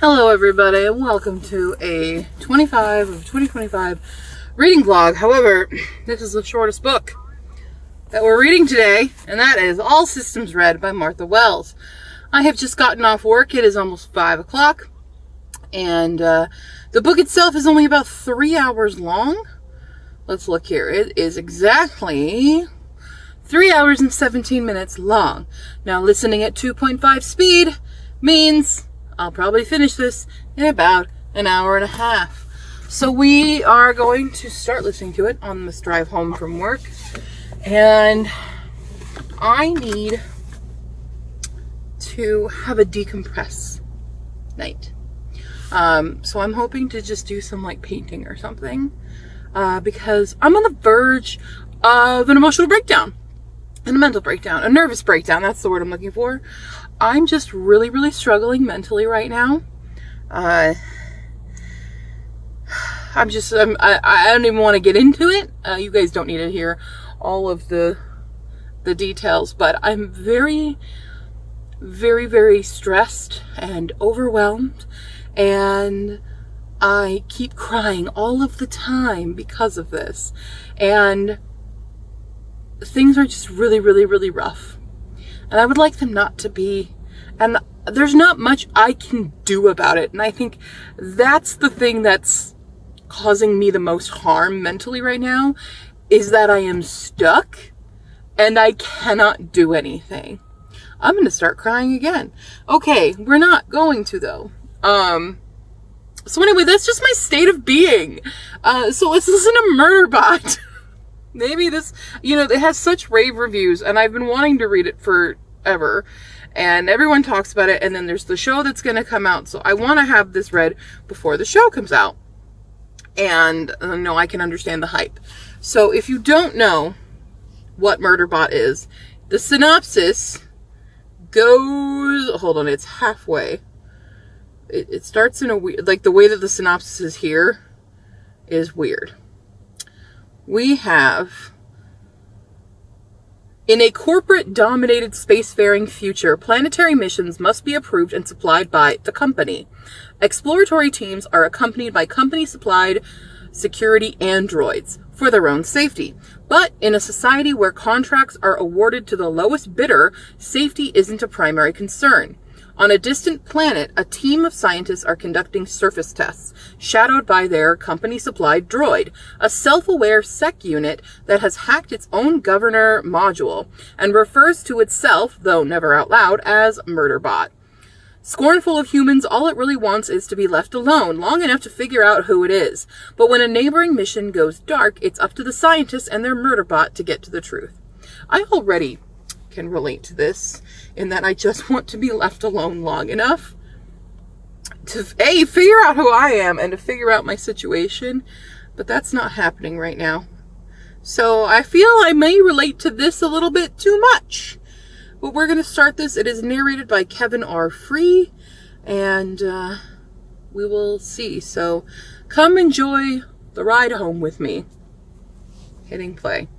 Hello everybody and welcome to a 25 of 2025 reading vlog. However, this is the shortest book that we're reading today, and that is All Systems Red by Martha Wells. I have just gotten off work. It is almost 5 o'clock, and the book itself is only about 3 hours long. Let's look here. It is exactly 3 hours and 17 minutes long. Now, listening at 2.5 speed means I'll probably finish this in about an hour and a half. So we are going to start listening to it on this drive home from work. And I need to have a decompress night. So I'm hoping to just do some like painting or something. Because I'm on the verge of an emotional breakdown. And a mental breakdown. A nervous breakdown. That's the word I'm looking for. I'm just really struggling mentally right now. I don't even want to get into it. You guys don't need to hear all of the details, but I'm very stressed and overwhelmed, and I keep crying all of the time because of this. And things are just really rough. And I would like them not to be. And there's not much I can do about it. And I think that's the thing that's causing me the most harm mentally right now, is that I am stuck and I cannot do anything. I'm going to start crying again. Okay, we're not going to though. So anyway, that's just my state of being. So let's listen to Murderbot. Maybe this, it has such rave reviews, and I've been wanting to read it forever, and everyone talks about it, and then there's the show that's going to come out, so I want to have this read before the show comes out, and no, I can understand the hype. So if you don't know what Murderbot is, the synopsis goes, hold on, it's halfway. It starts in a weird, like the way that the synopsis is here is weird. We have, in a corporate-dominated spacefaring future, planetary missions must be approved and supplied by the company. Exploratory teams are accompanied by company-supplied security androids for their own safety. But in a society where contracts are awarded to the lowest bidder, safety isn't a primary concern. On a distant planet, a team of scientists are conducting surface tests, shadowed by their company-supplied droid, a self-aware sec unit that has hacked its own governor module and refers to itself, though never out loud, as Murderbot. Scornful of humans, all it really wants is to be left alone, long enough to figure out who it is. But when a neighboring mission goes dark, it's up to the scientists and their Murderbot to get to the truth. I already can relate to this, in that I just want to be left alone long enough to figure out who I am and to figure out my situation, but that's not happening right now. So I feel I may relate to this a little bit too much, but we're going to start this. It is narrated by Kevin R. Free, and we will see. So come enjoy the ride home with me. Hitting play.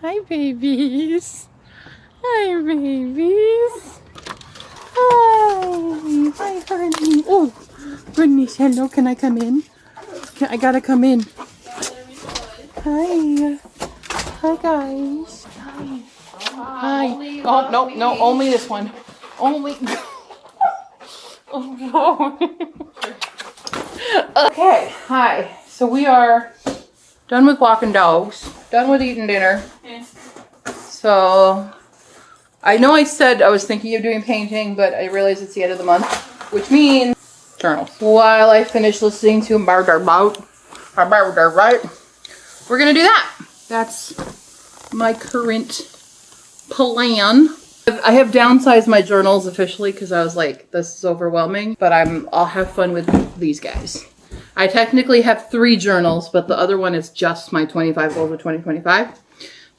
Hi, babies. Hi, babies. Hi. Hi, honey. Oh, goodness. Hello. Can I come in? I gotta come in. Hi. Hi, guys. Hi. Hi. Oh, no, no. Only this one. Only. Oh, no. Okay. Hi. So we are done with walking dogs. Done with eating dinner. So I know I said I was thinking of doing painting, but I realized it's the end of the month, which means journals. While I finish listening to Murderbot, we're gonna do that. That's my current plan. I have downsized my journals officially because I was like, this is overwhelming, but I'll have fun with these guys. I technically have 3 journals, but the other one is just my 25 goals of 2025.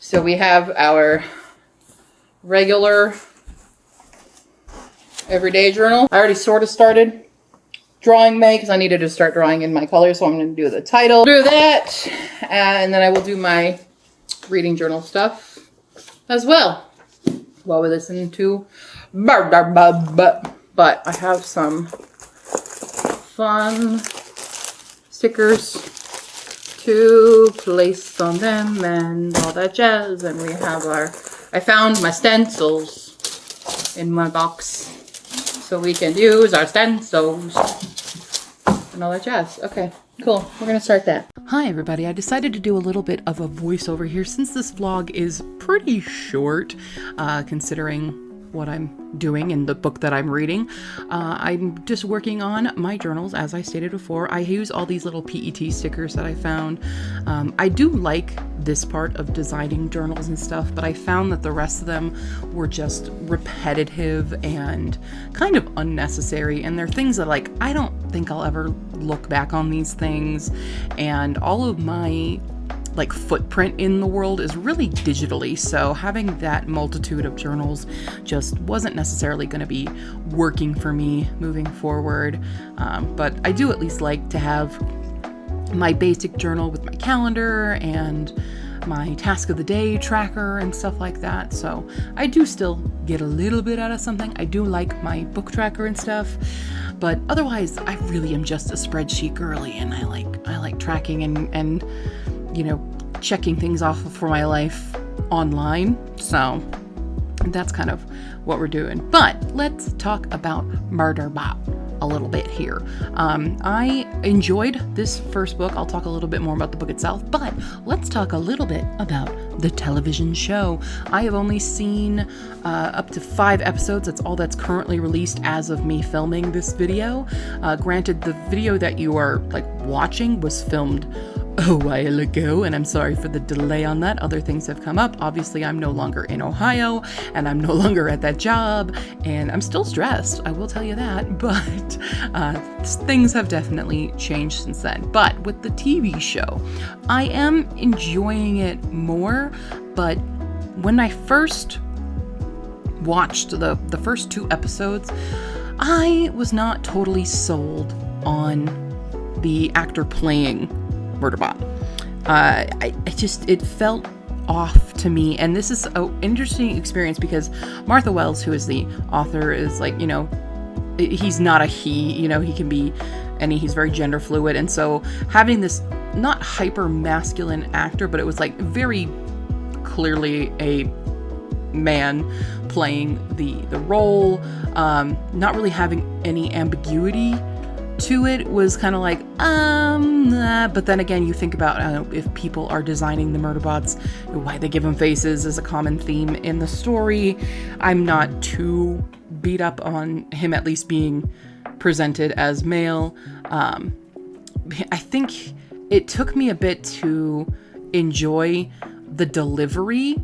So we have our regular everyday journal. I already sort of started drawing May because I needed to start drawing in my colors, so I'm going to do the title. Do that, and then I will do my reading journal stuff as well while we listen to Murderbot. But I have some fun stickers to place on them and all that jazz. And we have I found my stencils in my box, so we can use our stencils and all that jazz. Okay, cool. We're gonna start that. Hi everybody, I decided to do a little bit of a voiceover here since this vlog is pretty short, considering what I'm doing in the book that I'm reading. I'm just working on my journals, as I stated before. I use all these little PET stickers that I found. I do like this part of designing journals and stuff, but I found that the rest of them were just repetitive and kind of unnecessary, and they're things that, like, I don't think I'll ever look back on these things, and all of my like footprint in the world is really digitally, so having that multitude of journals just wasn't necessarily going to be working for me moving forward. But I do at least like to have my basic journal with my calendar and my task of the day tracker and stuff like that, so I do still get a little bit out of something. I do like my book tracker and stuff, but otherwise I really am just a spreadsheet girly, and I like tracking and you know, checking things off for my life online. So that's kind of what we're doing. But let's talk about Murderbot a little bit here. I enjoyed this first book. I'll talk a little bit more about the book itself, but let's talk a little bit about the television show. I have only seen up to 5 episodes. That's all that's currently released as of me filming this video. Granted, the video that you are like watching was filmed a while ago, and I'm sorry for the delay on that. Other things have come up. Obviously, I'm no longer in Ohio, and I'm no longer at that job, and I'm still stressed, I will tell you that, but things have definitely changed since then. But with the TV show, I am enjoying it more, but when I first watched the first 2 episodes, I was not totally sold on the actor playing Murderbot. It felt off to me, and this is an interesting experience because Martha Wells, who is the author, is like, you know, he's not a he, you know, he can be any, he's very gender fluid, and so having this not hyper masculine actor, but it was like very clearly a man playing the role, not really having any ambiguity to it, was kind of like, but then again, you think about if people are designing the Murderbots, why they give them faces is a common theme in the story. I'm not too beat up on him at least being presented as male. I think it took me a bit to enjoy the delivery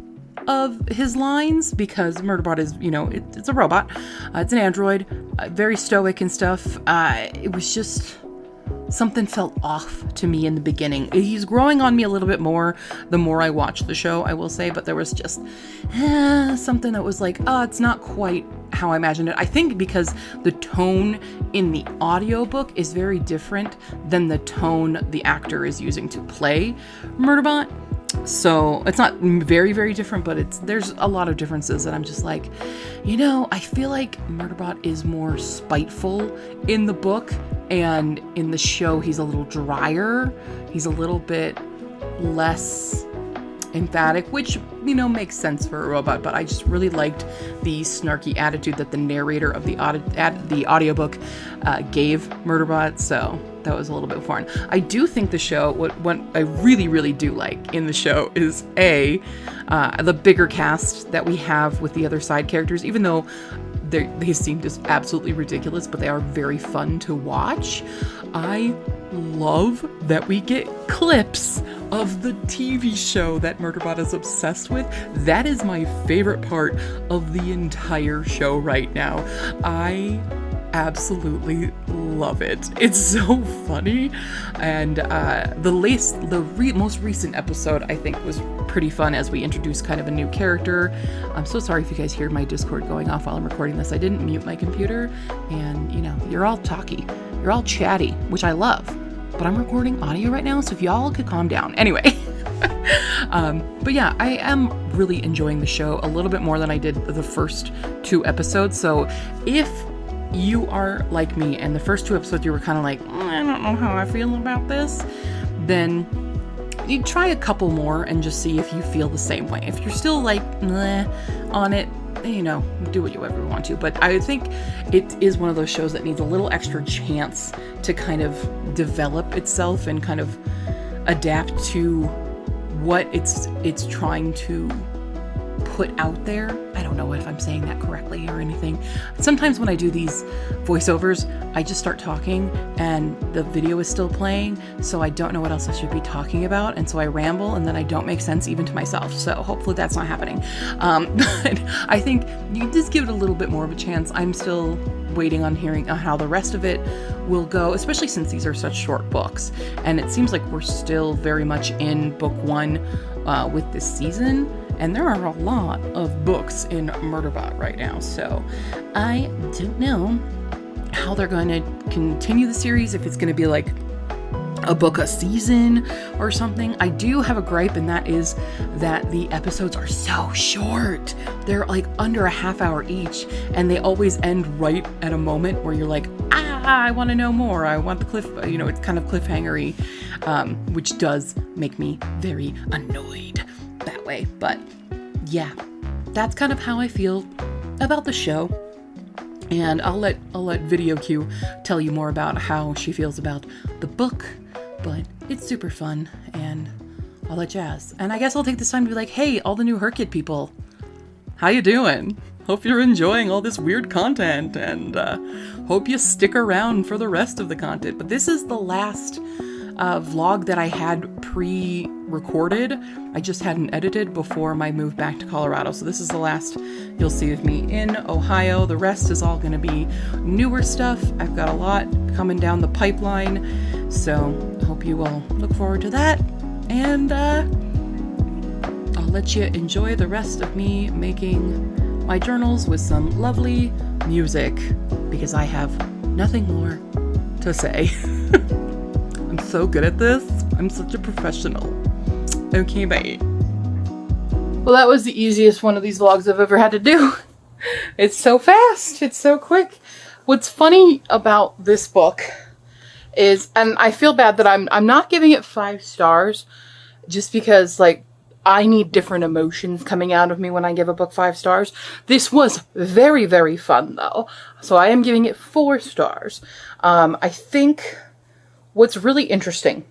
of his lines, because Murderbot is, you know, it's a robot, it's an android, very stoic and stuff. It was just, something felt off to me in the beginning. He's growing on me a little bit more the more I watch the show, I will say, but there was just something that was like, it's not quite how I imagined it. I think because the tone in the audiobook is very different than the tone the actor is using to play Murderbot. So it's not very, very different, but there's a lot of differences that I'm just like, you know, I feel like Murderbot is more spiteful in the book, and in the show he's a little drier. He's a little bit less emphatic, which, you know, makes sense for a robot, but I just really liked the snarky attitude that the narrator of the audiobook gave Murderbot, so that was a little bit foreign. I do think the show, what I really, really do like in the show is the bigger cast that we have with the other side characters, even though they seem just absolutely ridiculous, but they are very fun to watch. I love that we get clips of the TV show that Murderbot is obsessed with. That is my favorite part of the entire show right now. I absolutely love it. It's so funny, and the most recent episode I think was pretty fun as we introduced kind of a new character. I'm so sorry if you guys hear my Discord going off while I'm recording this. I didn't mute my computer, and you know, you're all talky, you're all chatty, which I love, but I'm recording audio right now, so if y'all could calm down. Anyway. But yeah, I am really enjoying the show a little bit more than I did the first 2 episodes. So if you are like me and the first 2 episodes you were kind of like, I don't know how I feel about this, then you try a couple more and just see if you feel the same way. If you're still like on it, you know, do whatever you want to. But I think it is one of those shows that needs a little extra chance to kind of develop itself and kind of adapt to what it's trying to put out there. I don't know if I'm saying that correctly or anything. Sometimes when I do these voiceovers, I just start talking and the video is still playing, so I don't know what else I should be talking about, and so I ramble and then I don't make sense even to myself. So hopefully that's not happening. But I think you just give it a little bit more of a chance. I'm still waiting on hearing how the rest of it will go, especially since these are such short books, and it seems like we're still very much in book 1 with this season. And there are a lot of books in Murderbot right now, so I don't know how they're going to continue the series, if it's going to be like a book a season or something. I do have a gripe, and that is that the episodes are so short. They're like under a half hour each, and they always end right at a moment where you're like, I want to know more. I want the cliff, you know, it's kind of cliffhanger-y, which does make me very annoyed that way. But yeah, that's kind of how I feel about the show, and I'll let Video Q tell you more about how she feels about the book, but it's super fun and all that jazz. And I guess I'll take this time to be like, hey, all the new Herkid people, how you doing? Hope you're enjoying all this weird content, and hope you stick around for the rest of the content. But this is the last vlog that I had pre-recorded. I just hadn't edited before my move back to Colorado. So this is the last you'll see of me in Ohio. The rest is all going to be newer stuff. I've got a lot coming down the pipeline. So I hope you will look forward to that. And I'll let you enjoy the rest of me making my journals with some lovely music, because I have nothing more to say. I'm so good at this. I'm such a professional. Okay, bye. Well, that was the easiest one of these vlogs I've ever had to do. It's so fast. It's so quick. What's funny about this book is, and I feel bad that I'm not giving it 5 stars, just because, like, I need different emotions coming out of me when I give a book 5 stars. This was very, very fun, though. So I am giving it 4 stars. I think what's really interesting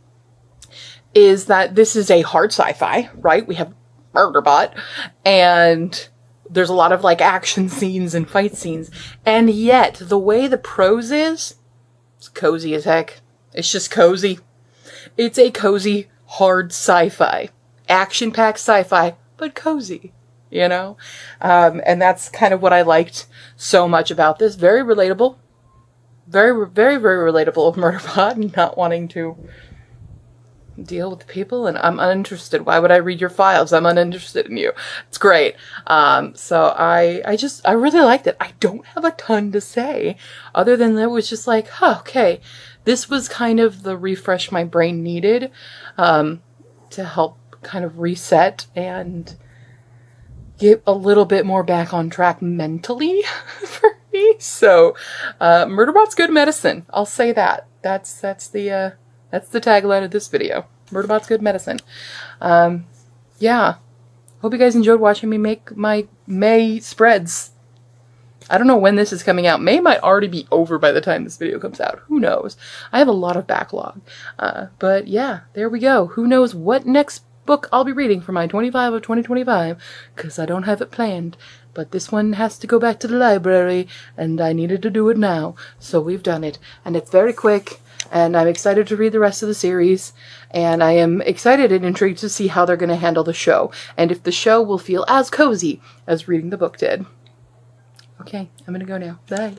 is that this is a hard sci-fi, right? We have Murderbot, and there's a lot of like action scenes and fight scenes, and yet the way the prose is, it's cozy as heck. It's just cozy. It's a cozy, hard sci-fi. Action-packed sci-fi, but cozy, you know? And that's kind of what I liked so much about this. Very relatable. Very, very, very relatable of Murderbot, not wanting to deal with people, and I'm uninterested. Why would I read your files? I'm uninterested in you. It's great. So I really liked it. I don't have a ton to say, other than that it was just like, okay, this was kind of the refresh my brain needed, to help kind of reset and get a little bit more back on track mentally for me. So, Murderbot's good medicine. I'll say that. That's the tagline of this video. Murderbot's good medicine. Yeah. Hope you guys enjoyed watching me make my May spreads. I don't know when this is coming out. May might already be over by the time this video comes out. Who knows? I have a lot of backlog. But yeah, there we go. Who knows what next book I'll be reading for my 25 of 2025, because I don't have it planned. But this one has to go back to the library, and I needed to do it now. So we've done it. And it's very quick, and I'm excited to read the rest of the series. And I am excited and intrigued to see how they're going to handle the show, and if the show will feel as cozy as reading the book did. Okay, I'm gonna go now. Bye.